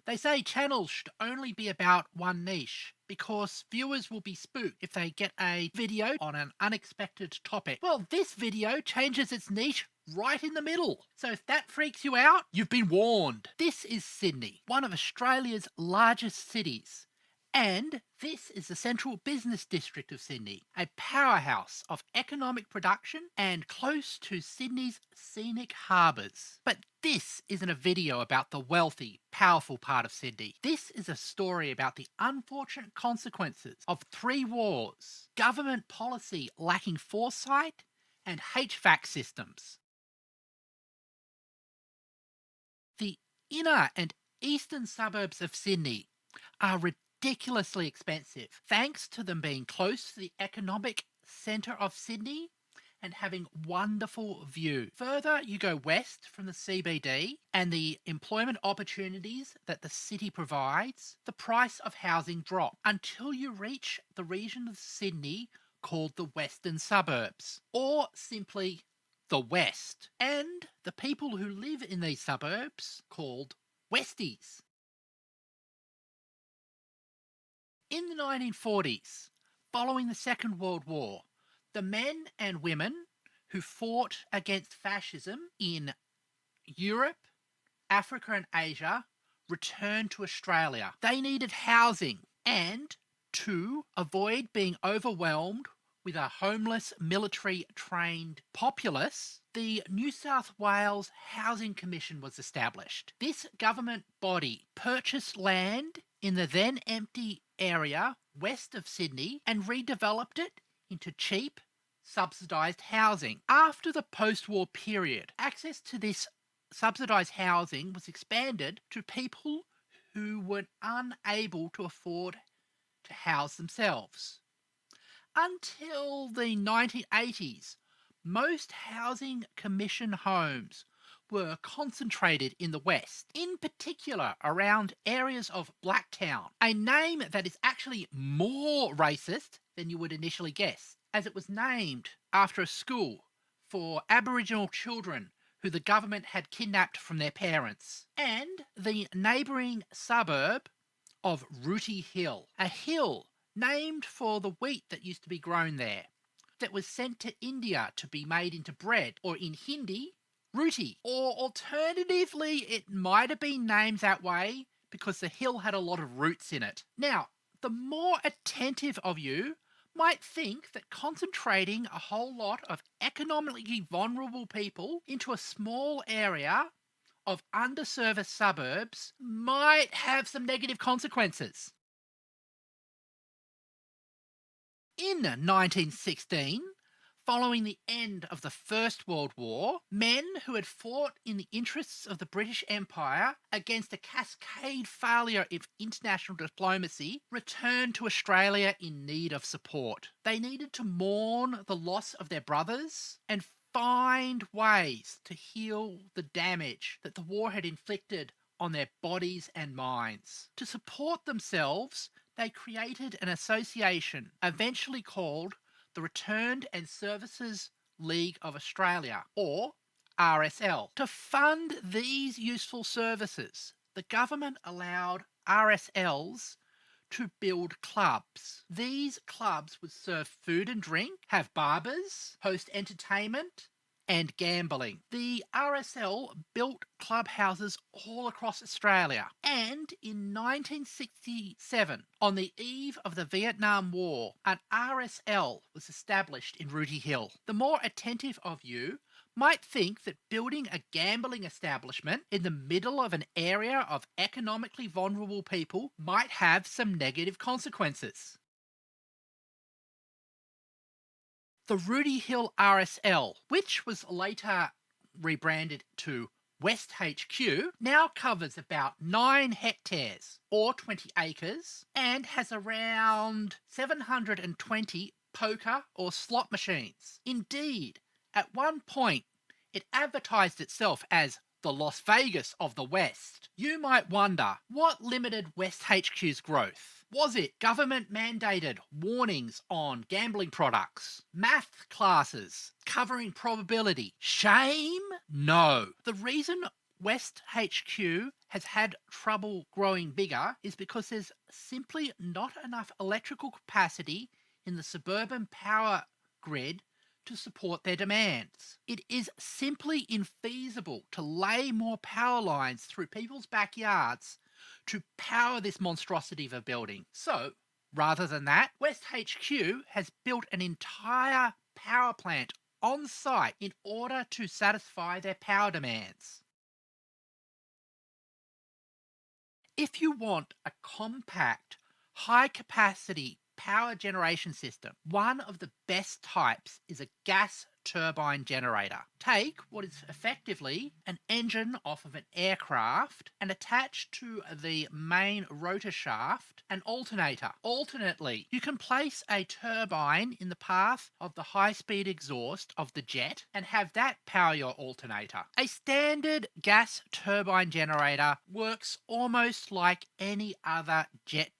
They say channels should only be about one niche because viewers will be spooked if they get a video on an unexpected topic. Well, this video changes its niche right in the middle. So if that freaks you out, you've been warned. This is Sydney, one of Australia's largest cities. And this is the central business district of Sydney, a powerhouse of economic production and close to Sydney's scenic harbours. But this isn't a video about the wealthy, powerful part of Sydney. This is a story about the unfortunate consequences of 3 wars, government policy lacking foresight, and HVAC systems. The inner and eastern suburbs of Sydney are ridiculously expensive, thanks to them being close to the economic centre of Sydney and having wonderful view. Further, you go west from the CBD and the employment opportunities that the city provides, the price of housing drops until you reach the region of Sydney called the western suburbs, or simply the West, and the people who live in these suburbs called Westies. In the 1940s, following the Second World War, the men and women who fought against fascism in Europe, Africa and Asia returned to Australia. They needed housing and to avoid being overwhelmed with a homeless military-trained populace, the New South Wales Housing Commission was established. This government body purchased land in the then empty area west of Sydney and redeveloped it into cheap, subsidised housing. After the post-war period, access to this subsidised housing was expanded to people who were unable to afford to house themselves. Until the 1980s, most housing commission homes were concentrated in the West, in particular around areas of Blacktown, a name that is actually more racist than you would initially guess, as it was named after a school for Aboriginal children who the government had kidnapped from their parents, and the neighbouring suburb of Rooty Hill, a hill named for the wheat that used to be grown there, that was sent to India to be made into bread, or in Hindi, roti. Or alternatively, it might have been named that way because the hill had a lot of roots in it. Now, the more attentive of you might think that concentrating a whole lot of economically vulnerable people into a small area of underserviced suburbs might have some negative consequences. In 1916, following the end of the First World War, men who had fought in the interests of the British Empire against a cascade failure of international diplomacy returned to Australia in need of support. They needed to mourn the loss of their brothers and find ways to heal the damage that the war had inflicted on their bodies and minds. To support themselves, they created an association eventually called the Returned and Services League of Australia, or RSL. To fund these useful services, the government allowed RSLs to build clubs. These clubs would serve food and drink, have barbers, host entertainment, and gambling. The RSL built clubhouses all across Australia, and in 1967, on the eve of the Vietnam War, an RSL was established in Rooty Hill. The more attentive of you might think that building a gambling establishment in the middle of an area of economically vulnerable people might have some negative consequences. The Rooty Hill RSL, which was later rebranded to West HQ, now covers about 9 hectares, or 20 acres, and has around 720 poker or slot machines. Indeed, at one point, it advertised itself as the Las Vegas of the West. You might wonder, what limited West HQ's growth? Was it government-mandated warnings on gambling products? Math classes covering probability? Shame? No. The reason West HQ has had trouble growing bigger is because there's simply not enough electrical capacity in the suburban power grid to support their demands. It is simply infeasible to lay more power lines through people's backyards to power this monstrosity of a building. So, rather than that, West HQ has built an entire power plant on site in order to satisfy their power demands. If you want a compact, high capacity power generation system, one of the best types is a gas turbine generator. Take what is effectively an engine off of an aircraft and attach to the main rotor shaft an alternator. Alternately, you can place a turbine in the path of the high-speed exhaust of the jet and have that power your alternator. A standard gas turbine generator works almost like any other jet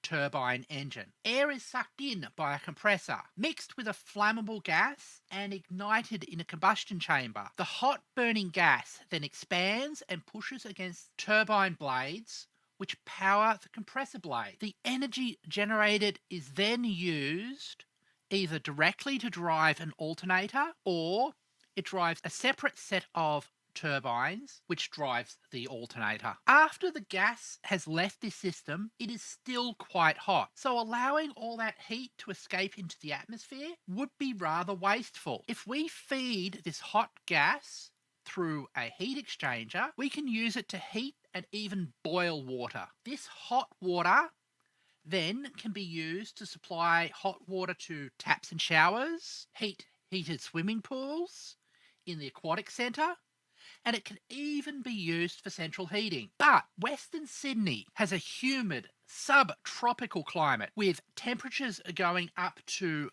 turbine engine. Air is sucked in by a compressor, mixed with a flammable gas and ignited in a combustion chamber. The hot burning gas then expands and pushes against turbine blades, which power the compressor blade. The energy generated is then used either directly to drive an alternator, or it drives a separate set of turbines, which drives the alternator. After the gas has left this system, it is still quite hot, so allowing all that heat to escape into the atmosphere would be rather wasteful. If we feed this hot gas through a heat exchanger, we can use it to heat and even boil water. This hot water then can be used to supply hot water to taps and showers, heated swimming pools in the aquatic centre, and it can even be used for central heating. But Western Sydney has a humid, subtropical climate with temperatures going up to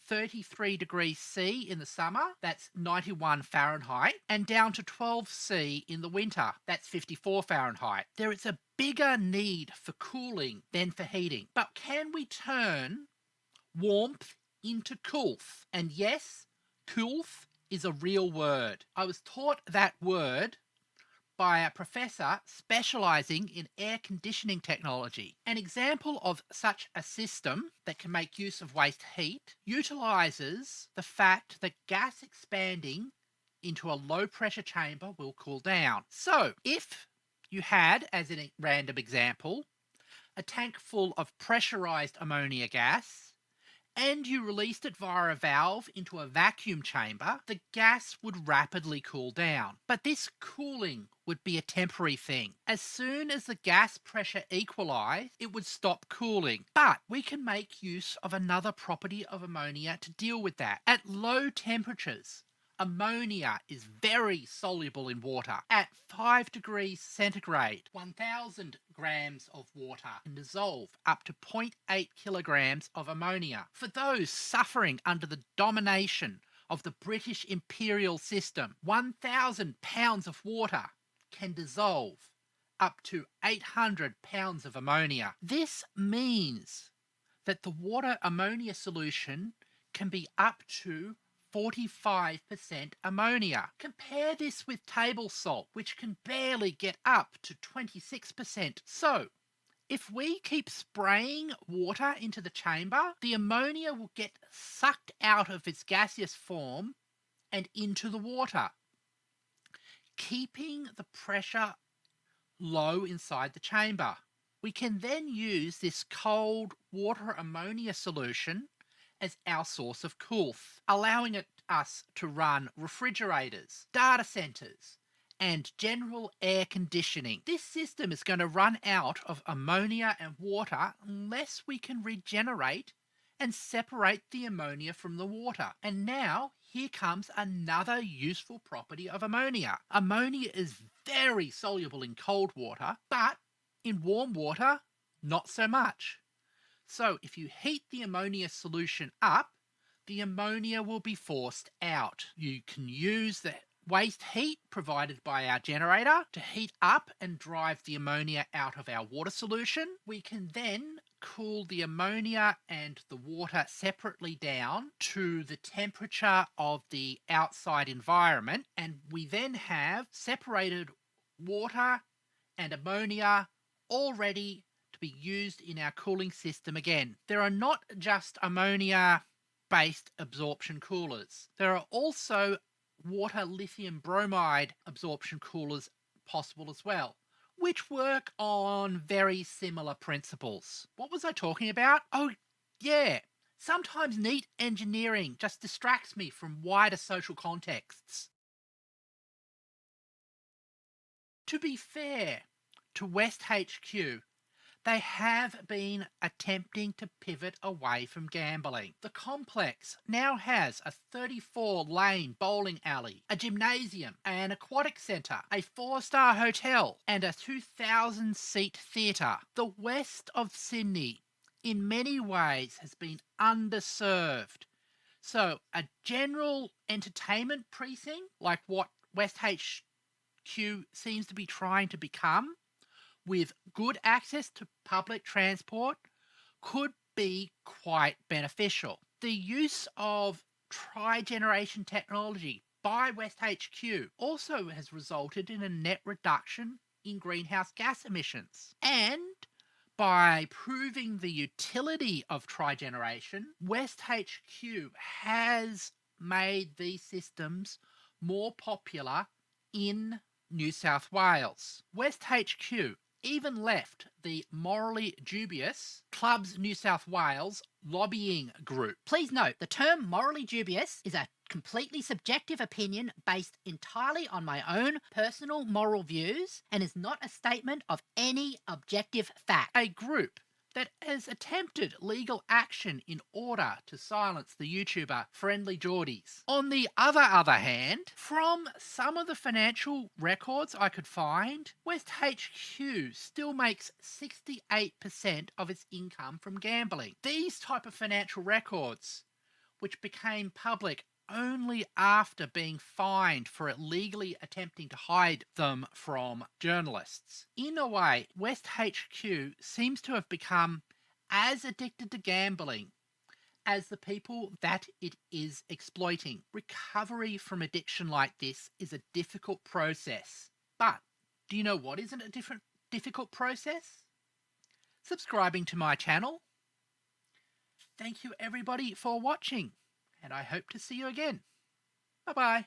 33 degrees C in the summer, that's 91 Fahrenheit, and down to 12 C in the winter, that's 54 Fahrenheit. There is a bigger need for cooling than for heating. But can we turn warmth into coolth? And yes, coolth is a real word. I was taught that word by a professor specialising in air conditioning technology. An example of such a system that can make use of waste heat utilises the fact that gas expanding into a low pressure chamber will cool down. So if you had, as in a random example, a tank full of pressurised ammonia gas, and you released it via a valve into a vacuum chamber, the gas would rapidly cool down. But this cooling would be a temporary thing. As soon as the gas pressure equalised, it would stop cooling. But we can make use of another property of ammonia to deal with that. At low temperatures, ammonia is very soluble in water. At 5 degrees centigrade, 1,000 grams of water can dissolve up to 0.8 kilograms of ammonia. For those suffering under the domination of the British imperial system, 1,000 pounds of water can dissolve up to 800 pounds of ammonia. This means that the water ammonia solution can be up to 45% ammonia. Compare this with table salt, which can barely get up to 26%. So, if we keep spraying water into the chamber, the ammonia will get sucked out of its gaseous form and into the water, keeping the pressure low inside the chamber. We can then use this cold water ammonia solution as our source of coolth, allowing us to run refrigerators, data centres, and general air conditioning. This system is going to run out of ammonia and water unless we can regenerate and separate the ammonia from the water. And now, here comes another useful property of ammonia. Ammonia is very soluble in cold water, but in warm water, not so much. So if you heat the ammonia solution up, the ammonia will be forced out. You can use the waste heat provided by our generator to heat up and drive the ammonia out of our water solution. We can then cool the ammonia and the water separately down to the temperature of the outside environment, and we then have separated water and ammonia all ready to be used in our cooling system again. There are not just ammonia-based absorption coolers. There are also water lithium bromide absorption coolers possible as well, which work on very similar principles. What was I talking about? Oh, yeah. Sometimes neat engineering just distracts me from wider social contexts. To be fair to West HQ, they have been attempting to pivot away from gambling. The complex now has a 34-lane bowling alley, a gymnasium, an aquatic centre, a 4-star hotel, and a 2,000-seat theatre. The west of Sydney, in many ways, has been underserved. So, a general entertainment precinct, like what West HQ seems to be trying to become, with good access to public transport, could be quite beneficial. The use of trigeneration technology by West HQ also has resulted in a net reduction in greenhouse gas emissions. And by proving the utility of trigeneration, West HQ has made these systems more popular in New South Wales. West HQ even left the morally dubious Clubs New South Wales lobbying group. Please note, the term morally dubious is a completely subjective opinion based entirely on my own personal moral views and is not a statement of any objective fact. A group that has attempted legal action in order to silence the YouTuber Friendly Geordies. On the other hand, from some of the financial records I could find, West HQ still makes 68% of its income from gambling. These type of financial records, which became public only after being fined for illegally attempting to hide them from journalists. In a way, West HQ seems to have become as addicted to gambling as the people that it is exploiting. Recovery from addiction like this is a difficult process. But do you know what isn't a difficult process? Subscribing to my channel. Thank you everybody for watching, and I hope to see you again. Bye-bye.